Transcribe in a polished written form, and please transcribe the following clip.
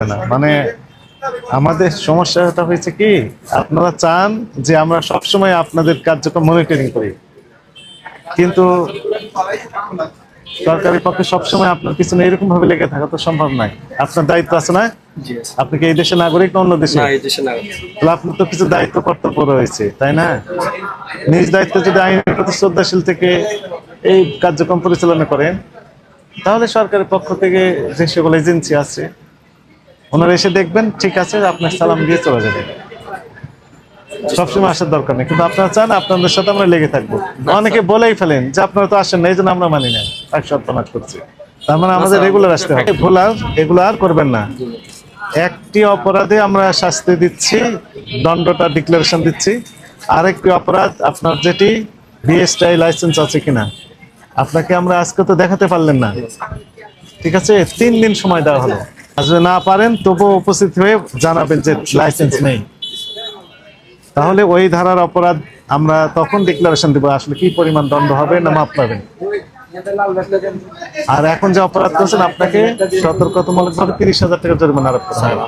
না মানে আমাদের সমস্যাটা হয়েছে কি, আপনারা চান যে আমরা সবসময় আপনাদের কার্যক্রম মনিটরিং করি, কিন্তু সরকারের পক্ষে সবসময় আপনার পিছনে এরকম ভাবে লেগে থাকা তো সম্ভব নয়। আপনার দায়িত্ব আছে না? আপনি কি এই দেশের নাগরিক না অন্য দেশে? তাহলে আপনার তো কিছু দায়িত্ব কর্তব্য রয়েছে, তাই না? নিজ দায়িত্ব যদি আইনের প্রতি শ্রদ্ধাশীল থেকে এই কার্যক্রম পরিচালনা করেন, তাহলে সরকারের পক্ষ থেকে যে সকল এজেন্সি আছে ওনারা এসে দেখবেন, ঠিক আছে, আপনার সালাম দিয়ে চলে যাবে। সবসময় আসার দরকার নেই, কিন্তু আপনারা চান আপনাদের সাথে আমরা লেগে থাকবো। অনেকে বলেই ফেলেন যে আপনারা তো আসেন না, এই জন্য আমরা মানি না, এক সপ্তাহ করছি। তার মানে আমাদের রেগুলার আসতে হবে। এগুলো আর করবেন না। একটি অপরাধে আমরা শাস্তি দিচ্ছি, দণ্ডটা ডিক্লারেশন দিচ্ছি। আরেকটি অপরাধ আপনার যেটি বিএসটিআই লাইসেন্স আছে কিনা, আপনাকে আমরা আজকে তো দেখাতে পারলেন না, ঠিক আছে, 3 দিন সময় দেওয়া হলো। আর যদি না পারেন তবুও উপস্থিত হয়ে জানাবেন যে লাইসেন্স নেই, তাহলে ওই ধারার অপরাধ আমরা তখন ডিক্লারেশন দিব আসলে কি পরিমাণ দণ্ড হবে না মাপ পাবেন। আর এখন যে অপরাধ করছেন আপনাকে সতর্কতামূলকভাবে 30,000 টাকা জরিমানা আরোপ করা হবে।